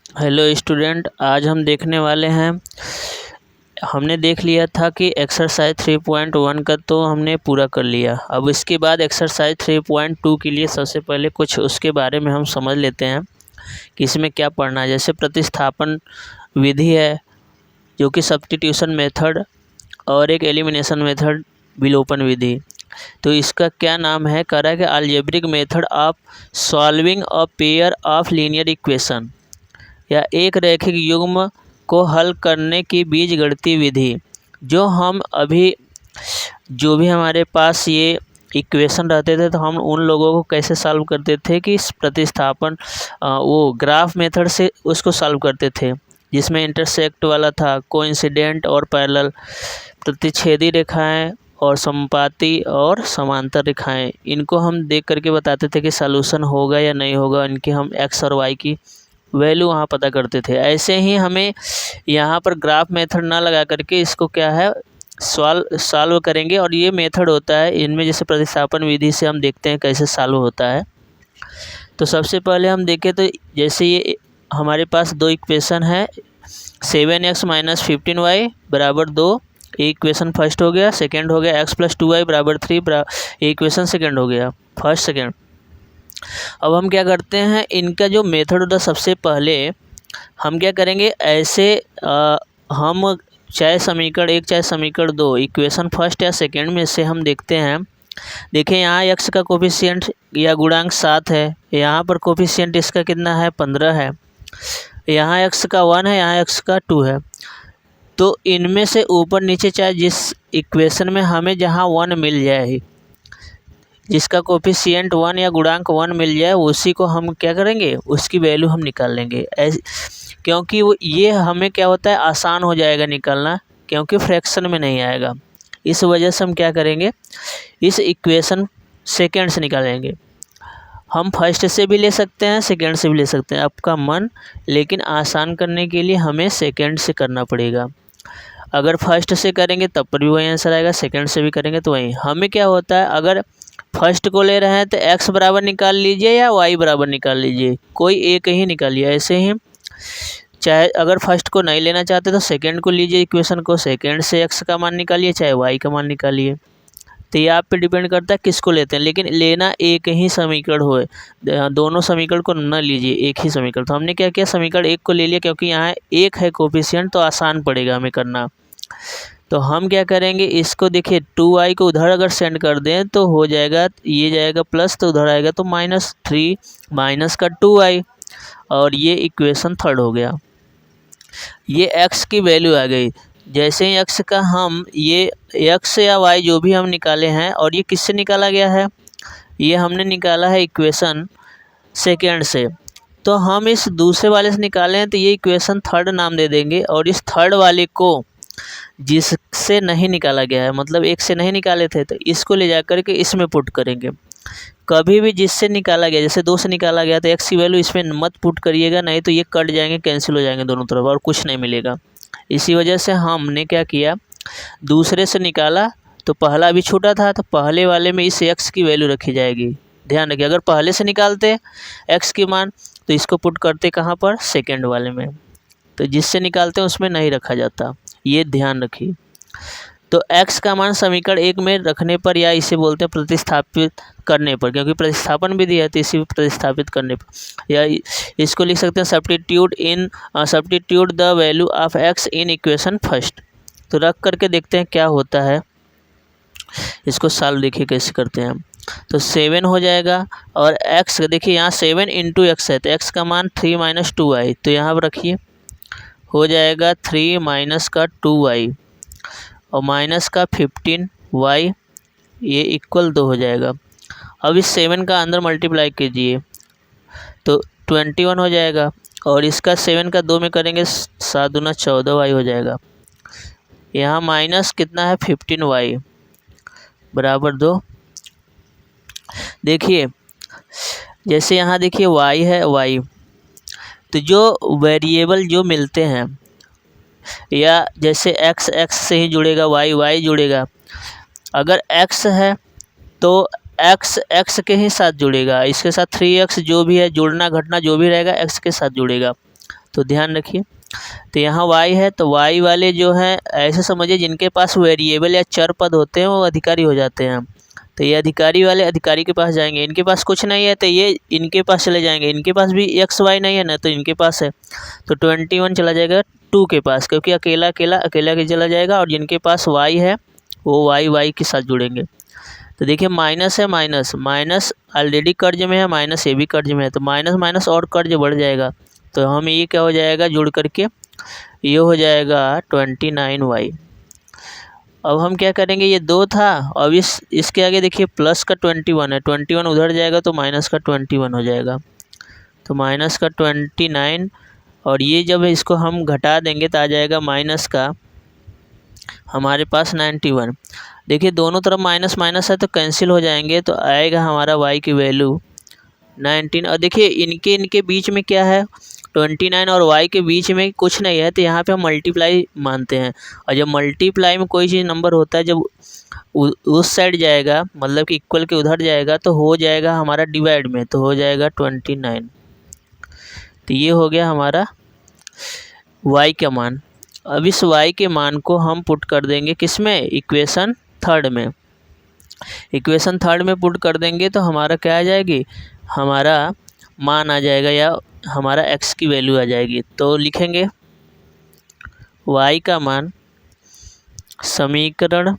Hello student, आज हम देखने वाले हैं। हमने देख लिया था कि एक्सरसाइज 3.1 का तो हमने पूरा कर लिया। अब इसके बाद एक्सरसाइज 3.2 के लिए सबसे पहले कुछ उसके बारे में हम समझ लेते हैं कि इसमें क्या पढ़ना है। जैसे प्रतिस्थापन विधि है, जो कि सब्स्टिट्यूशन मेथड, और एक एलिमिनेशन मेथड, विलोपन विधि। तो इसका क्या नाम है, कह रहा है कि algebraic method of solving a pair of linear equation, या एक रैखिक युग्म को हल करने की बीजगणितीय विधि। जो भी हमारे पास ये इक्वेशन रहते थे, तो हम उन लोगों को कैसे सॉल्व करते थे कि इस प्रतिस्थापन वो ग्राफ मेथड से उसको सॉल्व करते थे, जिसमें इंटरसेक्ट वाला था, कोइंसिडेंट और पैरेलल, प्रतिच्छेदी रेखाएं और समपाती और समांतर रेखाएं। इनको हम देख करके बताते थे कि सॉल्यूशन होगा या नहीं होगा। इनकी हम एक्स और वाई की वैल्यू वहाँ पता करते थे। ऐसे ही हमें यहाँ पर ग्राफ मेथड ना लगा करके इसको क्या है सॉल्व करेंगे। और ये मेथड होता है इनमें, जैसे प्रतिस्थापन विधि से हम देखते हैं कैसे सॉल्व होता है। तो सबसे पहले हम देखें तो जैसे ये हमारे पास दो इक्वेशन है, 7x - 15y बराबर 2, ये इक्वेशन फर्स्ट हो गया। सेकेंड हो गया x + 2y बराबर 3, ये इक्वेशन सेकेंड हो गया, फर्स्ट सेकेंड। अब हम क्या करते हैं, इनका जो मेथड होता है, सबसे पहले हम क्या करेंगे, ऐसे हम चाहे समीकरण 1 चाहे समीकरण 2, इक्वेशन फर्स्ट या सेकेंड में से हम देखते हैं। देखिए यहाँ x का कोफिशिएंट या गुणांक 7 है, यहाँ पर कोफिशिएंट इसका कितना है, 15 है। यहाँ x का 1 है, यहाँ x का 2 है। तो इनमें से ऊपर नीचे चाहे जिस इक्वेशन में हमें जहाँ 1 मिल जाए, जिसका कोफिशिएंट 1 या गुणांक 1 मिल जाए, उसी को हम क्या करेंगे, उसकी वैल्यू हम निकाल लेंगे। क्योंकि वो ये हमें क्या होता है, आसान हो जाएगा निकालना, क्योंकि फ्रैक्शन में नहीं आएगा। इस वजह से हम क्या करेंगे, इस इक्वेशन सेकेंड से निकालेंगे। हम फर्स्ट से भी ले सकते हैं, सेकेंड से भी ले सकते हैं, आपका मन, लेकिन आसान करने के लिए हमें सेकेंड से करना पड़ेगा। अगर फर्स्ट से करेंगे तब पर भी वही आंसर आएगा, सेकेंड से भी करेंगे तो वही। हमें क्या होता है, अगर फर्स्ट को ले रहे हैं तो x बराबर निकाल लीजिए या y बराबर निकाल लीजिए, कोई एक ही निकालिए। ऐसे ही चाहे अगर फर्स्ट को नहीं लेना चाहते तो सेकंड को लीजिए, इक्वेशन को, सेकंड से x का मान निकालिए चाहे y का मान निकालिए। तो ये आप पे डिपेंड करता है किसको लेते हैं, लेकिन लेना एक ही समीकरण हो, दोनों समीकरण को न लीजिए, एक ही समीकरण। तो हमने क्या किया, समीकरण 1 को ले लिया, क्योंकि यहाँ 1 है कोफिशिएंट, तो आसान पड़ेगा हमें करना। तो हम क्या करेंगे, इसको देखिए 2y को उधर अगर सेंड कर दें तो हो जाएगा, ये जाएगा प्लस, तो उधर आएगा तो -3 माइनस का 2y, और ये इक्वेशन थर्ड हो गया। ये x की वैल्यू आ गई। जैसे ही x का हम ये x या y जो भी हम निकाले हैं, और ये किससे निकाला गया है, ये हमने निकाला है इक्वेशन सेकेंड से। तो हम इस दूसरे वाले से निकाले हैं, तो ये इक्वेशन थर्ड नाम दे देंगे। और इस थर्ड वाले को जिससे नहीं निकाला गया है, मतलब एक से नहीं निकाले थे, तो इसको ले जा कर के इसमें पुट करेंगे। कभी भी जिससे निकाला गया, जैसे 2 से निकाला गया, तो x की वैल्यू इसमें मत पुट करिएगा, नहीं तो ये कट जाएंगे, कैंसिल हो जाएंगे दोनों तरफ, और कुछ नहीं मिलेगा। इसी वजह से हमने क्या किया, दूसरे से निकाला, तो पहला अभी छोटा था, तो पहले वाले में इस x की वैल्यू रखी जाएगी। ध्यान रखिए, अगर पहले से निकालते x की मान, तो इसको पुट करते कहाँ पर, सेकेंड वाले में। तो जिससे निकालते हैं उसमें नहीं रखा जाता, ये ध्यान रखिए। तो x का मान समीकरण 1 में रखने पर, या इसे बोलते हैं प्रतिस्थापित करने पर, क्योंकि प्रतिस्थापन विधि है तो इसी प्रतिस्थापित करने पर, या इसको लिख सकते हैं substitute the value of x in equation first. तो रख करके देखते हैं क्या होता है, इसको सॉल्व देखिए कैसे करते हैं हम। तो 7 हो जाएगा, और x देखिए यहाँ 7 × x है, तो x का मान 3 - 2y, तो यहाँ पर रखिए, हो जाएगा 3 - का 2y और माइनस का 15y, ये इक्वल 2 हो जाएगा। अब इस 7 का अंदर मल्टीप्लाई कीजिए तो 21 हो जाएगा, और इसका 7 का 2 में करेंगे, 7 दूना 14y हो जाएगा। यहाँ माइनस कितना है, 15y बराबर 2। देखिए जैसे यहाँ देखिए y है, y, तो जो वेरिएबल जो मिलते हैं, या जैसे x से ही जुड़ेगा, y जुड़ेगा। अगर x है तो x के ही साथ जुड़ेगा, इसके साथ 3x जो भी है, जुड़ना घटना जो भी रहेगा x के साथ जुड़ेगा। तो ध्यान रखिए, तो यहाँ y है तो y वाले जो है ऐसे समझिए जिनके पास वेरिएबल या चर पद होते हैं वो अधिकारी हो जाते हैं। तो ये अधिकारी वाले अधिकारी के पास जाएंगे, इनके पास कुछ नहीं है तो ये इनके पास चले जाएंगे, इनके पास भी x y नहीं है ना तो इनके पास है, तो 21 चला जाएगा 2 के पास, क्योंकि अकेला के चला जाएगा, और जिनके पास y है वो y के साथ जुड़ेंगे। तो देखिए माइनस है, माइनस ऑलरेडी कर्ज में है, माइनस ये भी कर्ज में है, तो माइनस माइनस और कर्ज बढ़ जाएगा, तो हम ये क्या हो जाएगा जुड़ करके ये हो जाएगा 29y। अब हम क्या करेंगे, ये 2 था, अब इसके आगे देखिए प्लस का 21 है, 21 उधर जाएगा तो माइनस का 21 हो जाएगा, तो माइनस का 29, और ये जब इसको हम घटा देंगे तो आ जाएगा माइनस का हमारे पास 91। देखिए दोनों तरफ माइनस माइनस है तो कैंसिल हो जाएंगे, तो आएगा हमारा y की वैल्यू 19। और देखिए इनके बीच में क्या है, 29 और y के बीच में कुछ नहीं है, तो यहाँ पे हम मल्टीप्लाई मानते हैं, और जब मल्टीप्लाई में कोई चीज़ नंबर होता है जब उस साइड जाएगा मतलब कि इक्वल के उधर जाएगा तो हो जाएगा हमारा डिवाइड में, तो हो जाएगा 29। तो ये हो गया हमारा y का मान। अब इस y के मान को हम पुट कर देंगे किस में, इक्वेशन थर्ड में। इक्वेशन थर्ड में पुट कर देंगे तो हमारा क्या आ जाएगी, हमारा मान आ जाएगा या हमारा x की वैल्यू आ जाएगी। तो लिखेंगे y का मान समीकरण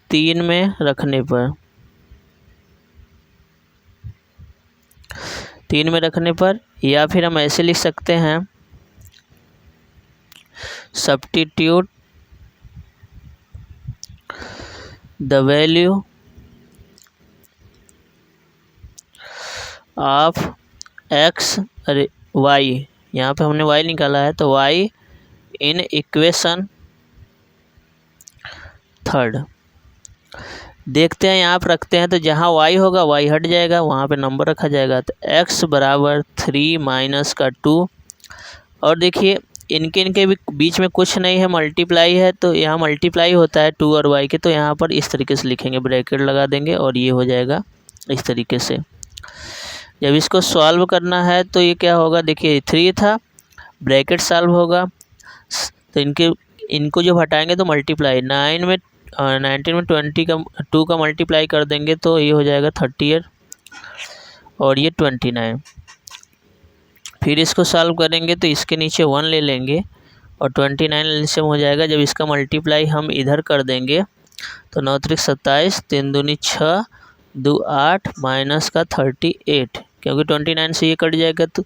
3 में रखने पर, 3 में रखने पर, या फिर हम ऐसे लिख सकते हैं substitute the value of x, अरे y, यहाँ पे हमने y निकाला है तो y इन इक्वेशन थर्ड। देखते हैं यहाँ पर रखते हैं तो जहाँ y होगा y हट जाएगा, वहाँ पे नंबर रखा जाएगा, तो x बराबर 3 माइनस का 2, और देखिए इनके भी बीच में कुछ नहीं है, मल्टीप्लाई है, तो यहाँ मल्टीप्लाई होता है 2 और y के, तो यहाँ पर इस तरीके से लिखेंगे, ब्रैकेट लगा देंगे और ये हो जाएगा इस तरीके से। जब इसको सॉल्व करना है तो ये क्या होगा, देखिए 3 था, ब्रैकेट सॉल्व होगा, तो इनको जब हटाएंगे तो मल्टीप्लाई 19 में 2 का मल्टीप्लाई कर देंगे तो ये हो जाएगा 38 और ये 29। फिर इसको सॉल्व करेंगे तो इसके नीचे 1 ले लेंगे और 29 एलसीएम हो जाएगा। जब इसका मल्टीप्लाई हम इधर कर देंगे तो 9 त्रिक 27, 3 दूनी 6, 2 8, माइनस का 38, क्योंकि 29 से ये कट जाएगा। तो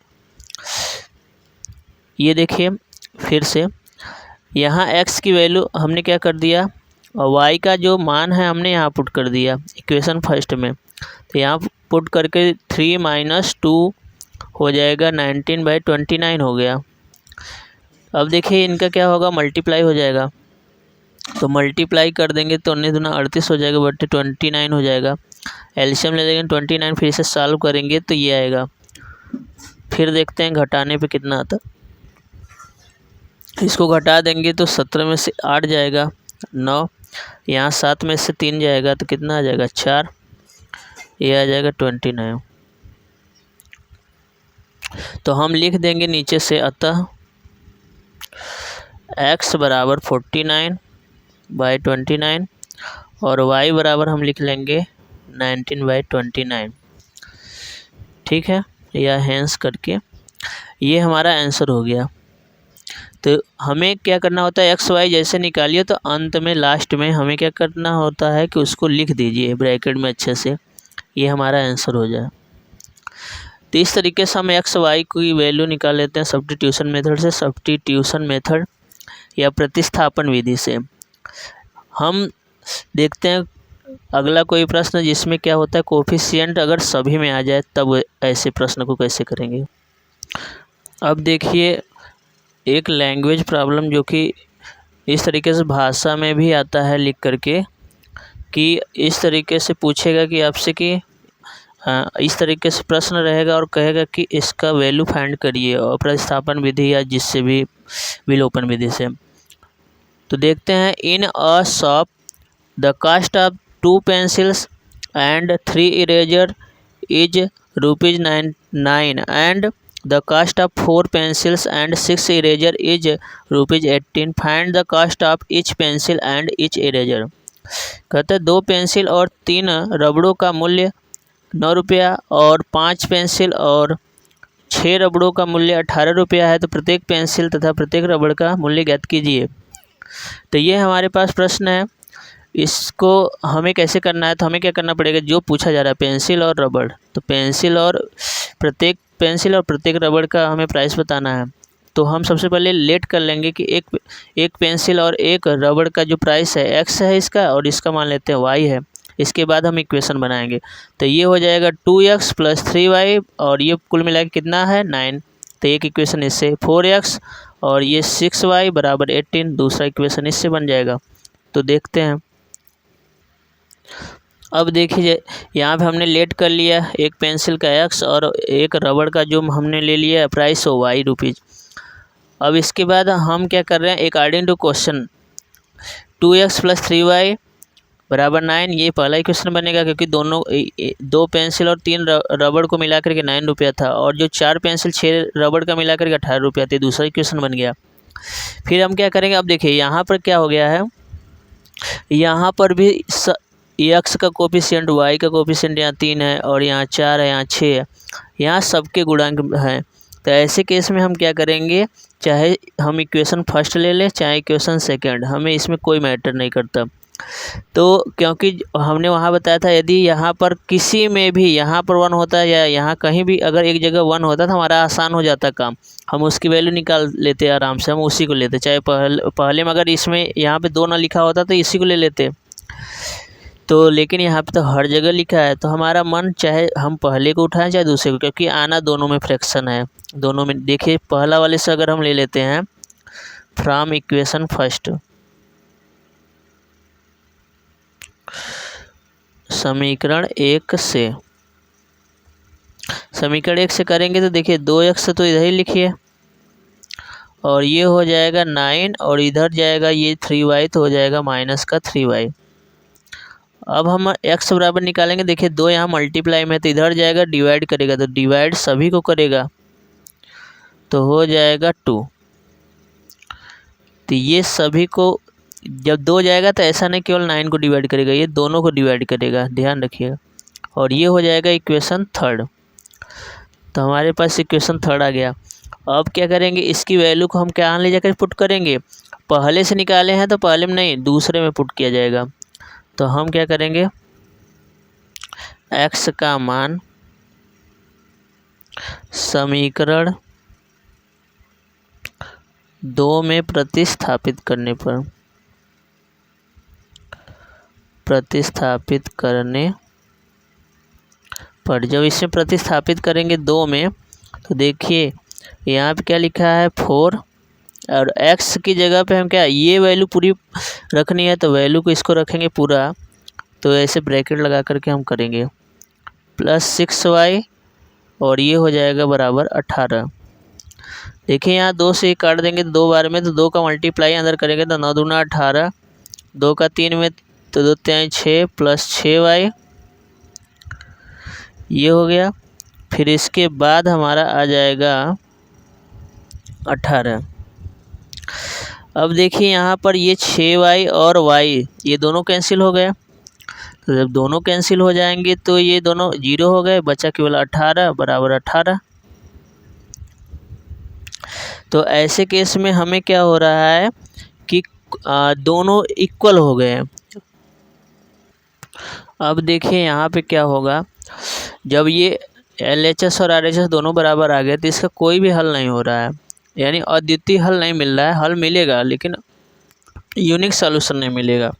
ये देखिए फिर से यहाँ x की वैल्यू हमने क्या कर दिया और y का जो मान है हमने यहाँ पुट कर दिया इक्वेशन फर्स्ट में, तो यहाँ पुट करके 3 माइनस 2 हो जाएगा 19/29 हो गया। अब देखिए इनका क्या होगा, मल्टीप्लाई हो जाएगा, तो मल्टीप्लाई कर देंगे तो 19 दूना 38 हो जाएगा, बटे 29 हो जाएगा। एलसीएम ले लेंगे 29, फिर से सॉल्व करेंगे तो ये आएगा। फिर देखते हैं घटाने पे कितना आता, इसको घटा देंगे तो 17 में से 8 जाएगा 9, यहाँ 7 में से 3 जाएगा तो कितना आ जाएगा 4, ये आ जाएगा 29। तो हम लिख देंगे नीचे से, अतः x बराबर 49/29 और y बराबर हम लिख लेंगे 19/29। ठीक है, या हैंस करके ये हमारा आंसर हो गया। तो हमें क्या करना होता है, एक्स वाई जैसे निकालिए तो अंत में लास्ट में हमें क्या करना होता है कि उसको लिख दीजिए ब्रैकेट में अच्छे से, ये हमारा आंसर हो जाए। तो इस तरीके से हम एक्स वाई की वैल्यू निकाल लेते हैं सब्स्टिट्यूशन मेथड से, सब्स्टिट्यूशन मेथड या प्रतिस्थापन विधि से। हम देखते हैं अगला कोई प्रश्न जिसमें क्या होता है, कोफिशिएंट अगर सभी में आ जाए तब ऐसे प्रश्न को कैसे करेंगे। अब देखिए एक लैंग्वेज प्रॉब्लम जो कि इस तरीके से भाषा में भी आता है लिख करके, कि इस तरीके से पूछेगा कि आपसे कि इस तरीके से प्रश्न रहेगा और कहेगा कि इसका वैल्यू फाइंड करिए और प्रतिस्थापन विधि या जिससे भी विलोपन विधि से। तो देखते हैं, in a shop the cost of 2 pencils and 3 eraser is ₹9 and the cost of 4 pencils and 6 eraser is ₹18। Find the cost of each pencil and each eraser. कहते हैं 2 पेंसिल और 3 रबड़ों का मूल्य ₹9 और 5 पेंसिल और 6 रबड़ों का मूल्य ₹18 है, तो प्रत्येक पेंसिल तथा प्रत्येक रबड़ का मूल्य ज्ञात कीजिए। तो ये हमारे पास प्रश्न है, इसको हमें कैसे करना है, तो हमें क्या करना पड़ेगा, जो पूछा जा रहा है पेंसिल और रबड़, तो प्रत्येक पेंसिल और प्रत्येक रबड़ का हमें प्राइस बताना है। तो हम सबसे पहले लेट कर लेंगे कि एक पेंसिल और एक रबड़ का जो प्राइस है x है इसका, और इसका मान लेते हैं y है। इसके बाद हम इक्वेशन बनाएंगे, तो ये हो जाएगा 2x + 3y और ये कुल मिला के कितना है 9। तो एक इक्वेशन इससे 4x और ये 6y = 18, दूसरा इक्वेशन इससे बन जाएगा। तो देखते हैं, अब देखिए यहाँ पे हमने लेट कर लिया एक पेंसिल का x और एक रबड़ का जो हमने ले लिया प्राइस हो y रुपीज़। अब इसके बाद हम क्या कर रहे हैं, according to question 2x + 3y = 9, ये पहला इक्वेशन बनेगा, क्योंकि दोनों 2 पेंसिल और 3 रबड़ को मिलाकर के ₹9 था, और जो 4 पेंसिल 6 रबड़ का मिलाकर के ₹18 थे, दूसरा इक्वेशन बन गया। फिर हम क्या करेंगे, अब देखिए यहाँ पर क्या हो गया है, यहाँ पर भी x का कोफिशिएंट y का कोफिशिएंट यहाँ 3 है और यहाँ 4 है, यहाँ 6 है, यहाँ सबके गुणांक हैं। तो ऐसे केस में हम क्या करेंगे, चाहे हम इक्वेशन फर्स्ट ले लें चाहे इक्वेशन सेकंड, हमें इसमें कोई मैटर नहीं करता। तो क्योंकि हमने वहाँ बताया था यदि यहाँ पर किसी में भी यहाँ पर 1 होता है या यहाँ कहीं भी अगर एक जगह 1 होता तो हमारा आसान हो जाता काम, हम उसकी वैल्यू निकाल लेते आराम से, हम उसी को लेते। चाहे पहले में अगर इसमें यहाँ पे 2 ना लिखा होता तो इसी को ले लेते, तो लेकिन यहाँ पे तो हर जगह लिखा है, तो हमारा मन चाहे हम पहले को उठाएं चाहे दूसरे को, क्योंकि आना दोनों में फ्रैक्शन है, दोनों में। देखिए पहला वाले से अगर हम ले लेते हैं फ्रॉम इक्वेशन फर्स्ट, समीकरण 1 से, समीकरण 1 से करेंगे तो देखिए 2x तो इधर ही लिखिए और ये हो जाएगा 9 और इधर जाएगा ये 3y, तो हो जाएगा -3y। अब हम x बराबर निकालेंगे, देखिए 2 यहाँ मल्टीप्लाई में, तो इधर जाएगा डिवाइड करेगा, तो डिवाइड सभी को करेगा तो हो जाएगा 2। तो ये सभी को जब 2 जाएगा तो ऐसा नहीं केवल 9 को डिवाइड करेगा, ये दोनों को डिवाइड करेगा, ध्यान रखिएगा। और ये हो जाएगा इक्वेशन थर्ड। तो हमारे पास इक्वेशन थर्ड आ गया। अब क्या करेंगे, इसकी वैल्यू को हम क्या ले जाकर पुट करेंगे, पहले से निकाले हैं तो पहले में नहीं दूसरे में पुट किया जाएगा। तो हम क्या करेंगे, x का मान समीकरण 2 में प्रतिस्थापित करने पर जब इसे प्रतिस्थापित करेंगे 2 में, तो देखिए यहाँ पे क्या लिखा है 4, और x की जगह पे हम क्या ये वैल्यू पूरी रखनी है, तो वैल्यू को इसको रखेंगे पूरा, तो ऐसे ब्रैकेट लगा करके हम करेंगे +6y और ये हो जाएगा बराबर 18। देखिए यहाँ 2 से काट देंगे 2 बार में, तो 2 का मल्टीप्लाई अंदर करेंगे तो 9 दूना 18, 2 का 3 में तो 2 3 6 + 6y, ये हो गया। फिर इसके बाद हमारा आ जाएगा 18। अब देखिए यहाँ पर ये 6y और y ये दोनों कैंसिल हो गए, तो जब दोनों कैंसिल हो जाएंगे तो ये दोनों 0 हो गए, बचा केवल 18 बराबर 18। तो ऐसे केस में हमें क्या हो रहा है कि दोनों इक्वल हो गए हैं। अब देखिए यहाँ पे क्या होगा, जब ये LHS और RHS दोनों बराबर आ गए तो इसका कोई भी हल नहीं हो रहा है, यानी अद्वितीय हल नहीं मिल रहा है। हल मिलेगा लेकिन यूनिक सॉल्यूशन नहीं मिलेगा,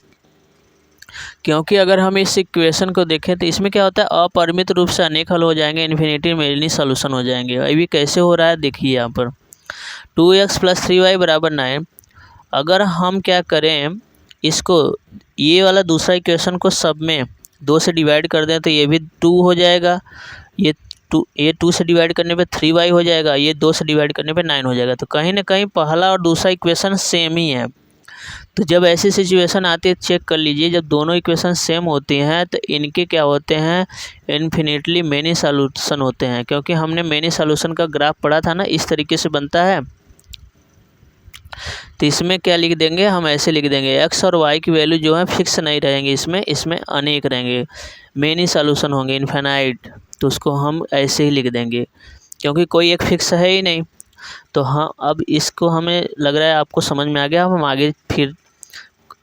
क्योंकि अगर हम इस इक्वेशन को देखें तो इसमें क्या होता है, अपरिमित रूप से अनेक हल हो जाएंगे, इन्फिनिटी में सॉल्यूशन हो जाएंगे। अभी कैसे हो रहा है देखिए यहाँ पर 2x + 3y = 9। अगर हम क्या करें, इसको ये वाला दूसरा इक्वेशन को सब में 2 से डिवाइड कर दें तो ये भी 2 हो जाएगा, ये 2 से डिवाइड करने पे 3y हो जाएगा, ये 2 से डिवाइड करने पे 9 हो जाएगा। तो कहीं ना कहीं पहला और दूसरा इक्वेशन सेम ही है। तो जब ऐसी सिचुएशन आती है चेक कर लीजिए, जब दोनों इक्वेशन सेम होती हैं तो इनके क्या होते हैं, इन्फिनिटली मेनी सॉल्यूशन होते हैं, क्योंकि हमने मेनी सॉल्यूशन का ग्राफ पढ़ा था ना, इस तरीके से बनता है। तो इसमें क्या लिख देंगे, हम ऐसे लिख देंगे एक्स और वाई की वैल्यू जो है फिक्स नहीं रहेंगे, इसमें अनेक रहेंगे, मेनी सॉल्यूशन होंगे, इनफाइनाइट। तो उसको हम ऐसे ही लिख देंगे, क्योंकि कोई एक फिक्स है ही नहीं। तो हाँ, अब इसको हमें लग रहा है आपको समझ में आ गया। हम आगे फिर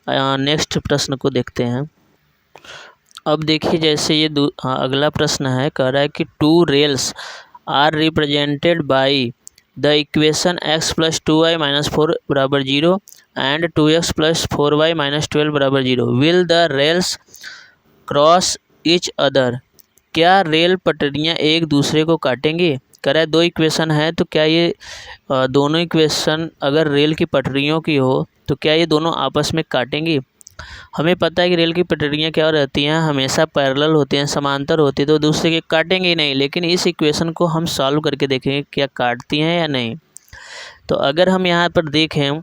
नेक्स्ट प्रश्न को देखते हैं। अब देखिए, जैसे ये अगला प्रश्न है, कह रहा है कि two rails are represented by the equation x + 2y - 4 = 0 and 2x + 4y - 12 = 0। Will the rails cross each other. क्या रेल पटरियाँ एक दूसरे को काटेंगी? कह रहा है दो इक्वेशन है, तो क्या ये दोनों इक्वेशन अगर रेल की पटरियों की हो तो क्या ये दोनों आपस में काटेंगी? हमें पता है कि रेल की पटरियाँ क्या रहती हैं, हमेशा पैरेलल होती हैं, समांतर होती है, तो दूसरे के काटेंगे ही नहीं। लेकिन इस इक्वेशन को हम सॉल्व करके देखेंगे क्या काटती हैं या नहीं। तो अगर हम यहाँ पर देखें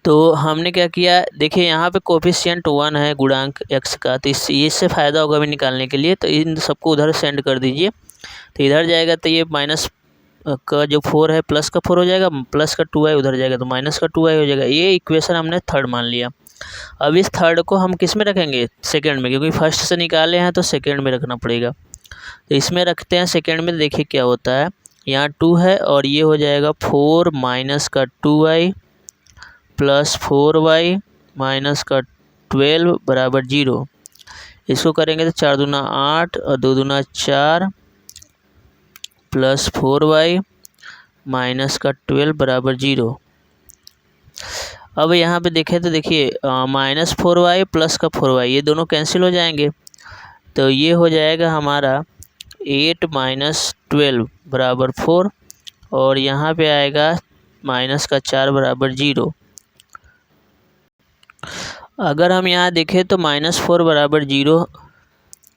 तो हमने क्या किया, देखिए यहाँ पे कोफिशिएंट 1 है गुणांक x का, तो इससे फ़ायदा होगा हमें निकालने के लिए। तो इन सबको उधर सेंड कर दीजिए, तो इधर जाएगा तो ये माइनस का जो 4 है प्लस का 4 हो जाएगा, प्लस का 2y उधर जाएगा तो माइनस का 2y हो जाएगा। ये इक्वेशन हमने थर्ड मान लिया। अब इस थर्ड को हम किस में रखेंगे, सेकंड में, क्योंकि फर्स्ट से निकाले हैं तो सेकंड में रखना पड़ेगा। तो इसमें रखते हैं सेकंड में, देखिए क्या होता है। यहाँ 2 है और ये हो जाएगा 4 माइनस का 2y प्लस 4y माइनस का 12 बराबर 0। इसको करेंगे तो 4 दूना 8 और 2 दूना 4 प्लस 4y माइनस का 12 बराबर 0। अब यहाँ पे देखें तो देखिए माइनस 4y प्लस का 4y ये दोनों कैंसिल हो जाएंगे, तो ये हो जाएगा हमारा 8 माइनस 12 बराबर 4 और यहाँ पे आएगा माइनस का 4 बराबर 0। अगर हम यहाँ देखें तो -4 बराबर 0,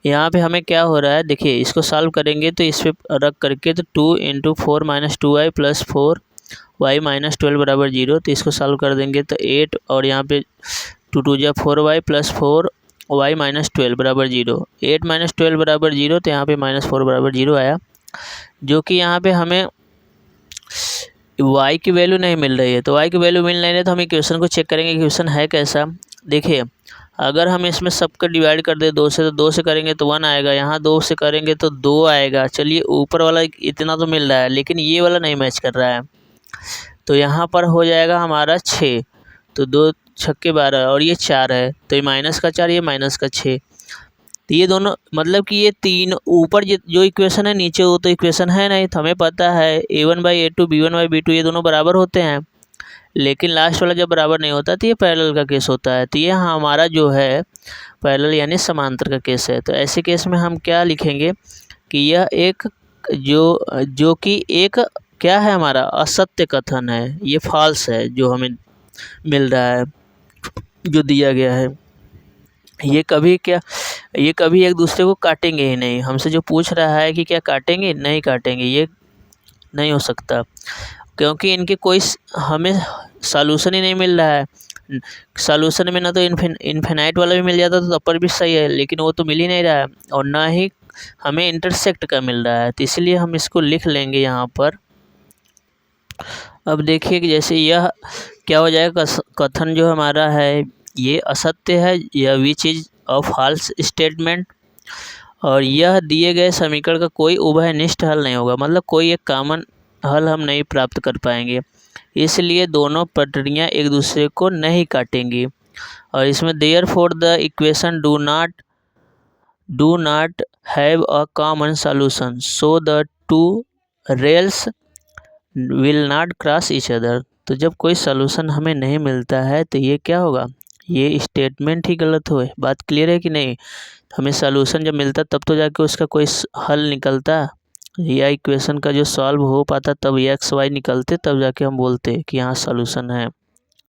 यहाँ पे हमें क्या हो रहा है, देखिए इसको सॉल्व करेंगे तो इस पर रख करके तो 2 × 4 - 2y प्लस 4y - 12 बराबर 0। तो इसको सॉल्व कर देंगे तो 8 और यहाँ पे 2 × 2 = 4y प्लस 4y - 12 बराबर 0। 8 - 12 बराबर 0, तो यहाँ पे -4 बराबर 0 आया, जो कि यहाँ पे हमें y की वैल्यू नहीं मिल रही है। तो y की वैल्यू मिल नहीं रही तो हम इक्वेशन को चेक करेंगे, इक्वेशन है कैसा। देखिए अगर हम इसमें सबको डिवाइड कर दे 2 से, तो 2 से करेंगे तो 1 आएगा, यहाँ 2 से करेंगे तो 2 आएगा। चलिए ऊपर वाला इतना तो मिल रहा है, लेकिन ये वाला नहीं मैच कर रहा है, तो यहाँ पर हो जाएगा हमारा 6। तो 2 छक्के 12 और ये 4 है, तो ये माइनस का 4 ये माइनस का 6। तो ये दोनों मतलब कि ये तीन ऊपर जो इक्वेशन है नीचे वो तो इक्वेशन है नहीं। तो हमें पता है a1/a2 b1/b2 ये दोनों बराबर होते हैं, लेकिन लास्ट वाला जब बराबर नहीं होता तो ये पैरेलल का केस होता है। तो ये हमारा जो है पैरेलल यानी समांतर का केस है। तो ऐसे केस में हम क्या लिखेंगे कि यह एक जो कि एक क्या है, हमारा असत्य कथन है, ये फॉल्स है जो हमें मिल रहा है, जो दिया गया है। ये कभी एक दूसरे को काटेंगे ही नहीं। हमसे जो पूछ रहा है कि क्या काटेंगे, नहीं काटेंगे, ये नहीं हो सकता, क्योंकि इनके कोई हमें सॉल्यूशन ही नहीं मिल रहा है। सॉल्यूशन में ना तो इन्फिनाइट वाला भी मिल जाता तो पर भी सही है, लेकिन वो तो मिल ही नहीं रहा है, और ना ही हमें इंटरसेक्ट का मिल रहा है। तो इसलिए हम इसको लिख लेंगे यहाँ पर। अब देखिए कि जैसे यह क्या हो जाएगा, कथन जो हमारा है ये असत्य है, यह which is a false statement, और यह दिए गए समीकरण का कोई उभयनिष्ठ हल नहीं होगा, मतलब कोई एक कॉमन हल हम नहीं प्राप्त कर पाएंगे। इसलिए दोनों पटरियाँ एक दूसरे को नहीं काटेंगी। और इसमें therefore the equation do not have a common solution, so the two rails will not cross each other. तो जब कोई सॉल्यूशन हमें नहीं मिलता है तो ये क्या होगा, ये स्टेटमेंट ही गलत हुए। बात क्लियर है कि नहीं। हमें सॉल्यूशन जब मिलता तब तो जाके उसका कोई हल निकलता, या इक्वेशन का जो सॉल्व हो पाता तब x y निकलते, तब जाके हम बोलते कि यहाँ सॉल्यूशन है।